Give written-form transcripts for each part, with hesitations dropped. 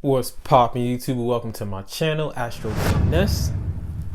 What's poppin' YouTube? Welcome to my channel, Astro Finesse.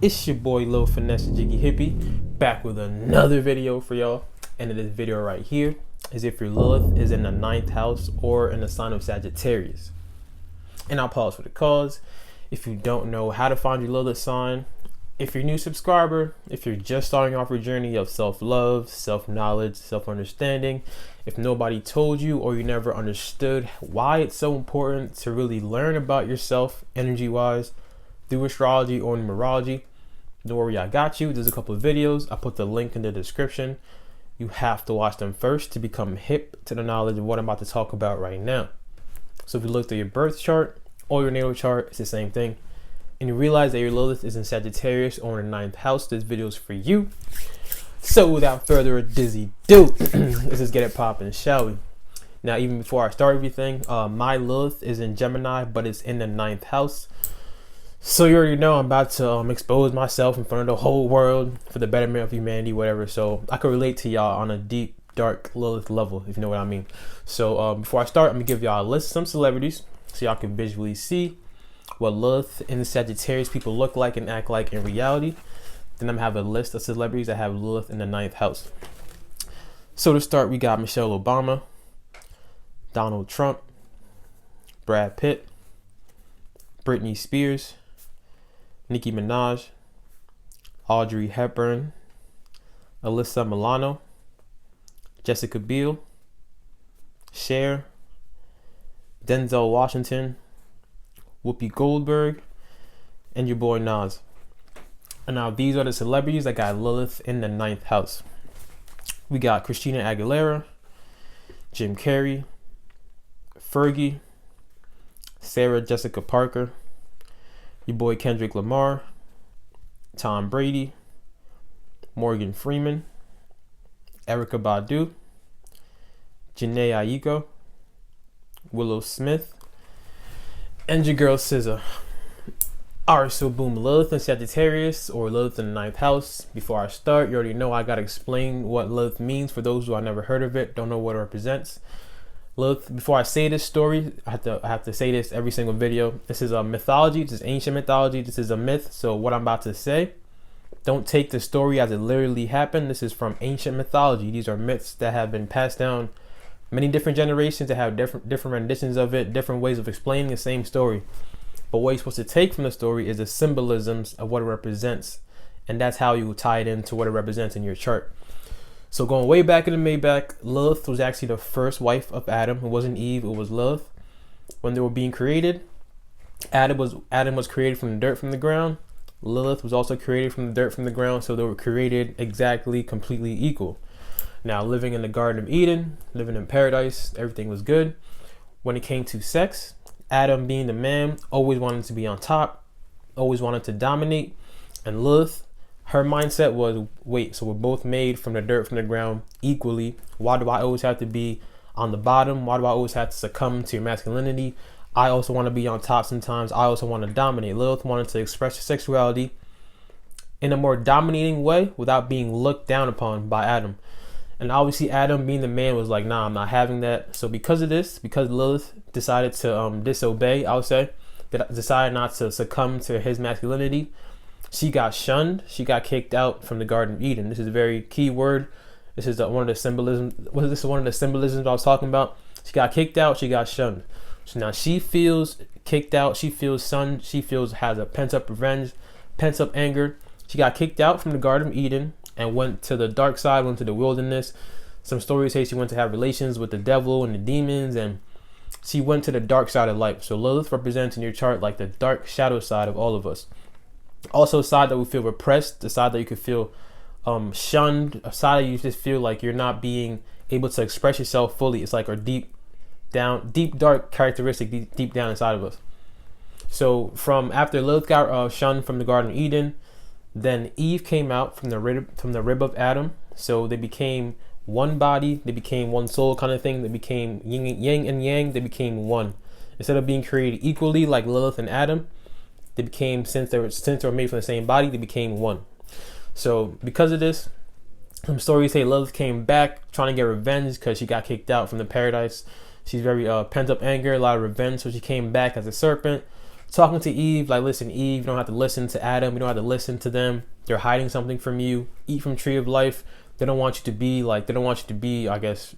It's your boy Lil Finesse Jiggy Hippie, back with another video for y'all. And in this video right here is if your Lilith is in the 9th house or in the sign of Sagittarius. And I'll pause for the cause. If you don't know how to find your Lilith sign, if you're a new subscriber, if you're just starting off your journey of self-love, self-knowledge, self-understanding, if nobody told you or you never understood why it's so important to really learn about yourself energy-wise through astrology or numerology, don't worry, I got you. There's a couple of videos. I put the link in the description. You have to watch them first to become hip to the knowledge of what I'm about to talk about right now. So if you look at your birth chart or your natal chart, it's the same thing. And you realize that your Lilith is in Sagittarius or in the 9th house, this video is for you. So without further ado, let's just get it popping, shall we? Now, even before I start everything, my Lilith is in Gemini, but it's in the 9th house. So you already know I'm about to expose myself in front of the whole world for the betterment of humanity, whatever. So I can relate to y'all on a deep, dark Lilith level, if you know what I mean. So before I start, I'm gonna give y'all a list of some celebrities so y'all can visually see what Lilith in the Sagittarius people look like and act like in reality. Then I'm gonna have a list of celebrities that have Lilith in the 9th house. So to start, we got Michelle Obama, Donald Trump, Brad Pitt, Britney Spears, Nicki Minaj, Audrey Hepburn, Alyssa Milano, Jessica Biel, Cher, Denzel Washington, Whoopi Goldberg, and your boy Nas. And now these are the celebrities that got Lilith in the 9th house. We got Christina Aguilera, Jim Carrey, Fergie, Sarah Jessica Parker, your boy Kendrick Lamar, Tom Brady, Morgan Freeman, Erykah Badu, Janae Aiko, Willow Smith, and your girl SZA. Alright, so boom, Lilith in Sagittarius or Lilith in the 9th house. Before I start, you already know I gotta explain what Lilith means for those who have never heard of it, don't know what it represents. Lilith, before I say this story, I have to say this every single video. This is a mythology, this is ancient mythology, this is a myth. So what I'm about to say, don't take the story as it literally happened. This is from ancient mythology. These are myths that have been passed down many different generations that have different renditions of it, different ways of explaining the same story. But what you're supposed to take from the story is the symbolisms of what it represents. And that's how you tie it into what it represents in your chart. So going way back in the Maybach, Lilith was actually the first wife of Adam. It wasn't Eve, it was Lilith. When they were being created, Adam was created from the dirt from the ground. Lilith was also created from the dirt from the ground. So they were created exactly, completely equal. Now, living in the Garden of Eden, living in paradise, everything was good. When it came to sex, Adam, being the man, always wanted to be on top, always wanted to dominate. And Lilith, her mindset was, wait, so we're both made from the dirt, from the ground equally. Why do I always have to be on the bottom? Why do I always have to succumb to your masculinity? I also want to be on top sometimes. I also want to dominate. Lilith wanted to express her sexuality in a more dominating way without being looked down upon by Adam. And obviously Adam, being the man, was like, nah, I'm not having that. So because of this, because Lilith decided to disobey, I would say, decided not to succumb to his masculinity, she got shunned. She got kicked out from the Garden of Eden. This is a very key word. This is one of the symbolisms. This is one of the symbolisms I was talking about. She got kicked out. She got shunned. So now she feels kicked out. She feels shunned. She has a pent-up revenge, pent-up anger. She got kicked out from the Garden of Eden and went to the dark side, went to the wilderness. Some stories say she went to have relations with the devil and the demons, and she went to the dark side of life. So Lilith represents in your chart like the dark shadow side of all of us. Also a side that we feel repressed, the side that you could feel shunned, a side that you just feel like you're not being able to express yourself fully. It's like our deep dark characteristic deep down inside of us. So from after Lilith got shunned from the Garden of Eden, then Eve came out from the rib of Adam. So they became one body, they became one soul kind of thing. They became yin and yang, they became one. Instead of being created equally like Lilith and Adam, they became, since they were made from the same body, they became one. So because of this, some stories say Lilith came back trying to get revenge because she got kicked out from the paradise. She's very pent up anger, a lot of revenge. So she came back as a serpent, talking to Eve like, listen, Eve, you don't have to listen to Adam. You don't have to listen to them. They're hiding something from you. Eat from tree of life. They don't want you to be like, they don't want you to be, I guess,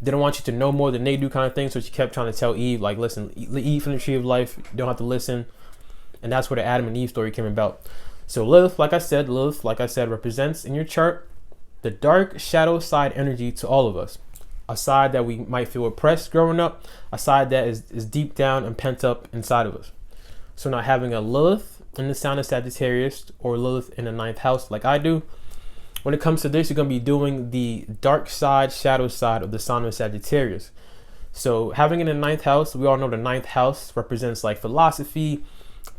they don't want you to know more than they do kind of thing. So she kept trying to tell Eve like, listen, eat from the tree of life. You don't have to listen. And that's where the Adam and Eve story came about. So Lilith, like I said, represents in your chart the dark shadow side energy to all of us. A side that we might feel oppressed growing up, a side that is deep down and pent up inside of us. So not having a Lilith in the sign of Sagittarius or Lilith in the 9th house like I do, when it comes to this, you're going to be doing the dark side, shadow side of the sign of Sagittarius. So having it in the 9th house, we all know the 9th house represents like philosophy,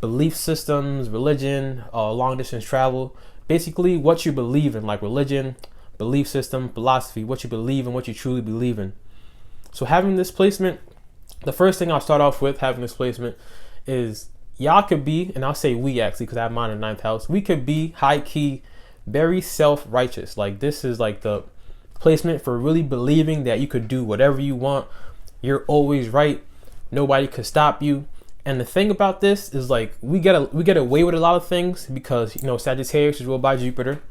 belief systems, religion, long distance travel, basically what you believe in, like religion, belief system, philosophy, what you believe in, what you truly believe in. So having this placement, the first thing I'll start off with having this placement is y'all could be, and I'll say we actually, because I have mine in the 9th house, we could be high key, very self-righteous. Like this is like the placement for really believing that you could do whatever you want. You're always right. Nobody could stop you. And the thing about this is like we get away with a lot of things because, you know, Sagittarius is ruled by Jupiter.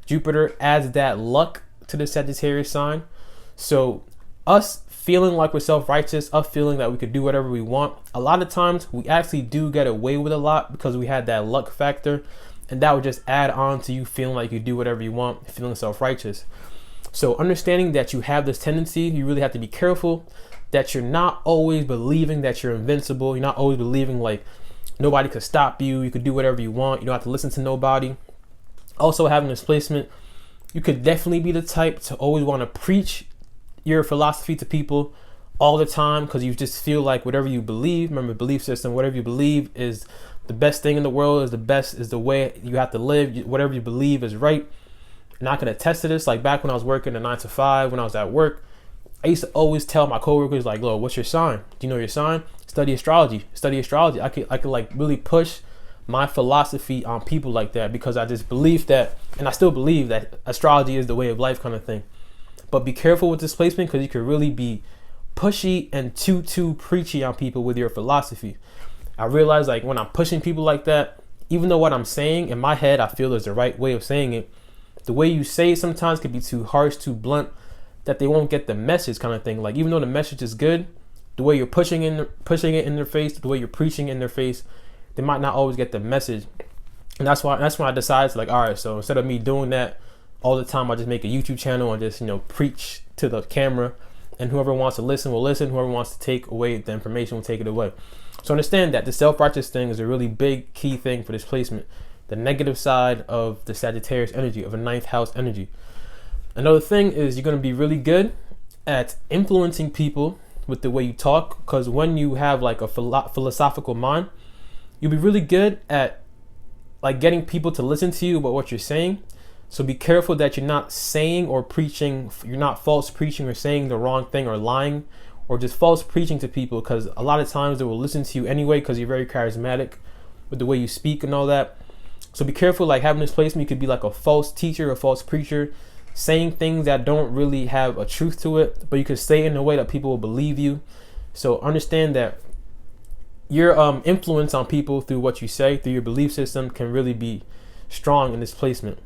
Jupiter adds that luck to the Sagittarius sign. So us feeling like we're self-righteous, us feeling that we could do whatever we want, a lot of times we actually do get away with a lot because we had that luck factor, and that would just add on to you feeling like you do whatever you want, feeling self-righteous. So understanding that you have this tendency, you really have to be careful that you're not always believing that you're invincible. You're not always believing like nobody could stop you. You could do whatever you want. You don't have to listen to nobody. Also having this placement, you could definitely be the type to always want to preach your philosophy to people all the time because you just feel like whatever you believe, remember belief system, whatever you believe is the best thing in the world, is the best, is the way you have to live. Whatever you believe is right. And I can attest to this. Like back when I was working a 9 to 5, when I was at work, I used to always tell my coworkers like, "Lo, what's your sign? Do you know your sign? Study astrology. Study astrology." I could like really push my philosophy on people like that because I just believe that, and I still believe that astrology is the way of life kind of thing. But be careful with this placement because you could really be pushy and too preachy on people with your philosophy. I realize like when I'm pushing people like that, even though what I'm saying in my head I feel is the right way of saying it, the way you say it sometimes could be too harsh, too blunt, that they won't get the message kind of thing. Like even though the message is good, the way you're pushing it in their face, the way you're preaching in their face, they might not always get the message. And that's when I decided to like, all right, so instead of me doing that all the time, I just make a YouTube channel and just, you know, preach to the camera, and whoever wants to listen will listen. Whoever wants to take away the information will take it away. So understand that the self-righteous thing is a really big key thing for this placement. The negative side of the Sagittarius energy, of a 9th house energy. Another thing is you're going to be really good at influencing people with the way you talk, because when you have like a philosophical mind, you'll be really good at like getting people to listen to you about what you're saying. So be careful that you're not saying or preaching, you're not false preaching or saying the wrong thing or lying or just false preaching to people, because a lot of times they will listen to you anyway because you're very charismatic with the way you speak and all that. So be careful, like having this placement, you could be like a false teacher, a false preacher, saying things that don't really have a truth to it, but you could say it in a way that people will believe you. So understand that your influence on people through what you say, through your belief system, can really be strong in this placement.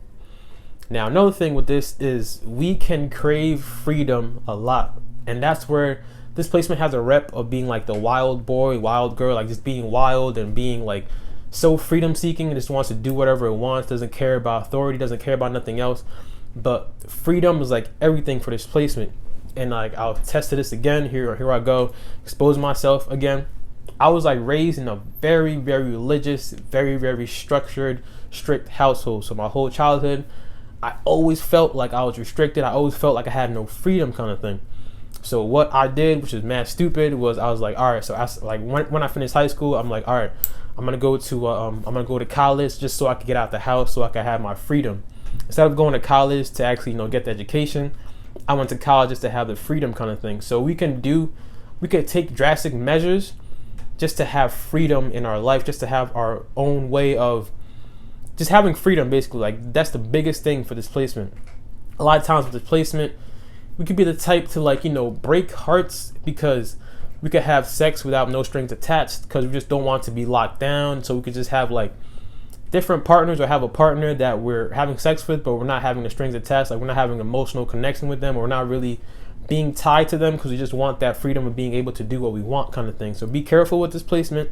Now, another thing with this is we can crave freedom a lot. And that's where this placement has a rep of being like the wild boy, wild girl, like just being wild and being like so freedom seeking and just wants to do whatever it wants, doesn't care about authority, doesn't care about nothing else. But freedom is like everything for this placement. And like I'll test to this again. Here I go, expose myself again. I was like raised in a very, very religious, very, very structured, strict household. So my whole childhood, I always felt like I was restricted. I always felt like I had no freedom kind of thing. So what I did, which is mad stupid, was I was like, all right. So I like when I finished high school, I'm like, all right, I'm gonna go to college just so I could get out the house, so I could have my freedom. Instead of going to college to actually, you know, get the education, I went to college just to have the freedom kind of thing. So we could take drastic measures just to have freedom in our life, just to have our own way of just having freedom, basically. Like that's the biggest thing for this placement. A lot of times with this placement, we could be the type to, like, you know, break hearts because we could have sex without no strings attached because we just don't want to be locked down. So we could just have like different partners, or have a partner that we're having sex with, but we're not having the strings attached. Like, we're not having emotional connection with them, or we're not really being tied to them because we just want that freedom of being able to do what we want, kind of thing. So be careful with this placement,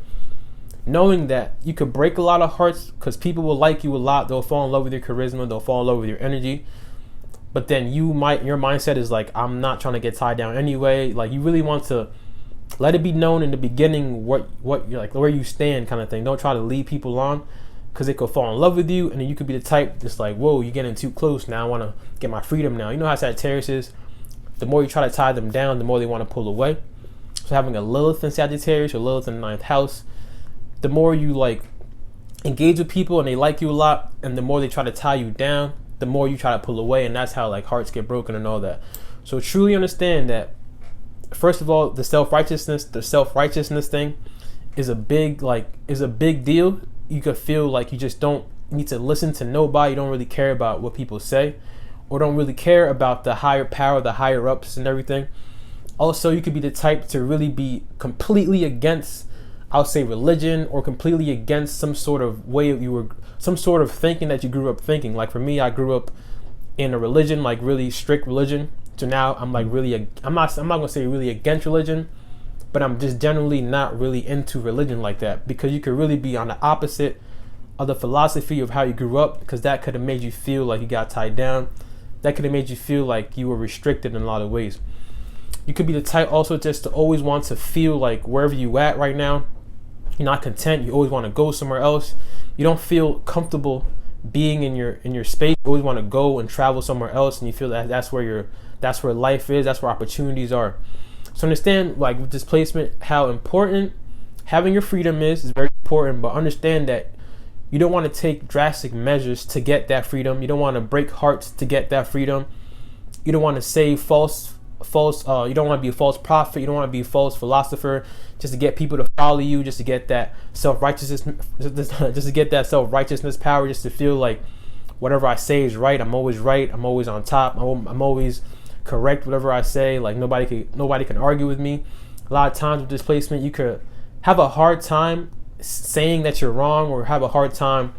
knowing that you could break a lot of hearts because people will like you a lot. They'll fall in love with your charisma. They'll fall in love with your energy. But then your mindset is like, I'm not trying to get tied down anyway. Like, you really want to let it be known in the beginning what you're like, where you stand, kind of thing. Don't try to lead people on because they could fall in love with you, and then you could be the type that's like, whoa, you're getting too close. Now I want to get my freedom now. You know how Sagittarius is. The more you try to tie them down, the more they want to pull away. So having a Lilith in Sagittarius, or Lilith in the 9th house, the more you like engage with people and they like you a lot, and the more they try to tie you down, the more you try to pull away, and that's how like hearts get broken and all that. So truly understand that, first of all, the self-righteousness thing is a big deal. You could feel like you just don't need to listen to nobody. You don't really care about what people say, or don't really care about the higher power, the higher ups and everything. Also, you could be the type to really be completely against, I'll say, religion, or completely against some sort of some sort of thinking that you grew up thinking. Like for me, I grew up in a religion, like really strict religion. So now I'm like I'm not gonna say really against religion, but I'm just generally not really into religion like that, because you could really be on the opposite of the philosophy of how you grew up, because that could have made you feel like you got tied down. That could have made you feel like you were restricted in a lot of ways. You could be the type also just to always want to feel like wherever you at right now, you're not content. You always want to go somewhere else. You don't feel comfortable being in your space. You always want to go and travel somewhere else, and you feel that that's where life is. That's where opportunities are. So understand, like with this placement, how important having your freedom is very important. But understand that you don't want to take drastic measures to get that freedom. You don't want to break hearts to get that freedom. You don't want to say false. You don't want to be a false prophet. You don't want to be a false philosopher just to get people to follow you, just to get that self-righteousness, just to get that self-righteousness power, just to feel like whatever I say is right. I'm always right. I'm always on top. I'm always correct. Whatever I say, like nobody can argue with me. A lot of times with this placement, you could have a hard time saying that you're wrong, or have a hard time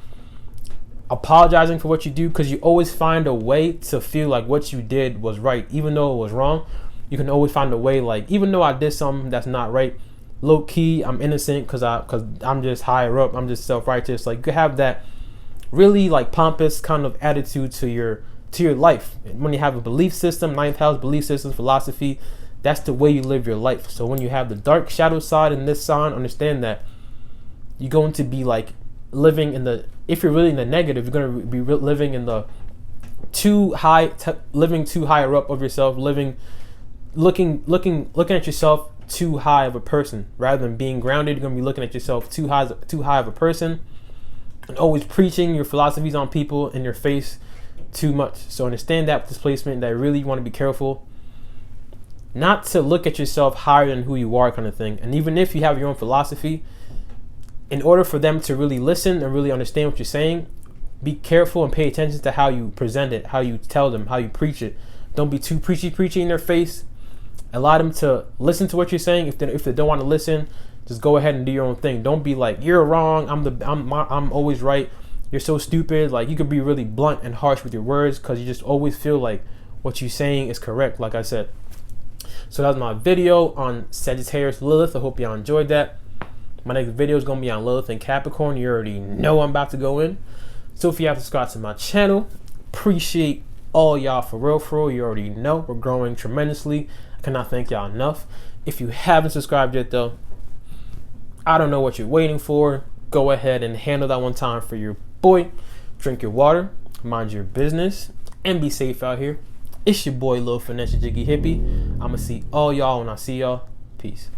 apologizing for what you do, because you always find a way to feel like what you did was right, even though it was wrong. You can always find a way, like, even though I did something that's not right, low key I'm innocent because I'm just higher up, I'm just self-righteous. Like, you could have that really like pompous kind of attitude to your life. When you have a belief system, 9th house belief system, philosophy, that's the way you live your life. So when you have the dark shadow side in this sign, understand that you're going to be like living in the, if you're really in the negative, you're going to be living in the living too higher up of yourself, looking at yourself too high of a person. Rather than being grounded, you're going to be looking at yourself too high of a person, and always preaching your philosophies on people in your face too much. So understand that with this placement, that really you want to be careful not to look at yourself higher than who you are, kind of thing. And even if you have your own philosophy, in order for them to really listen and really understand what you're saying, be careful and pay attention to how you present it, how you tell them, how you preach it. Don't be too preachy in their face. Allow them to listen to what you're saying. If they don't want to listen, just go ahead and do your own thing. Don't be like, you're wrong, I'm always right, you're so stupid. Like, you could be really blunt and harsh with your words because you just always feel like what you're saying is correct, like I said. So that was my video on Sagittarius Lilith. I hope y'all enjoyed that. My next video is going to be on Lilith in Capricorn. You already know I'm about to go in. So if you have subscribed to my channel, appreciate all y'all for real. You already know we're growing tremendously. I cannot thank y'all enough. If you haven't subscribed yet though, I don't know what you're waiting for. Go ahead and handle that one time for your boy. Drink your water, mind your business, and be safe out here. It's your boy Lil Finesse Jiggy Hippie. I'ma see all y'all when I see y'all. Peace.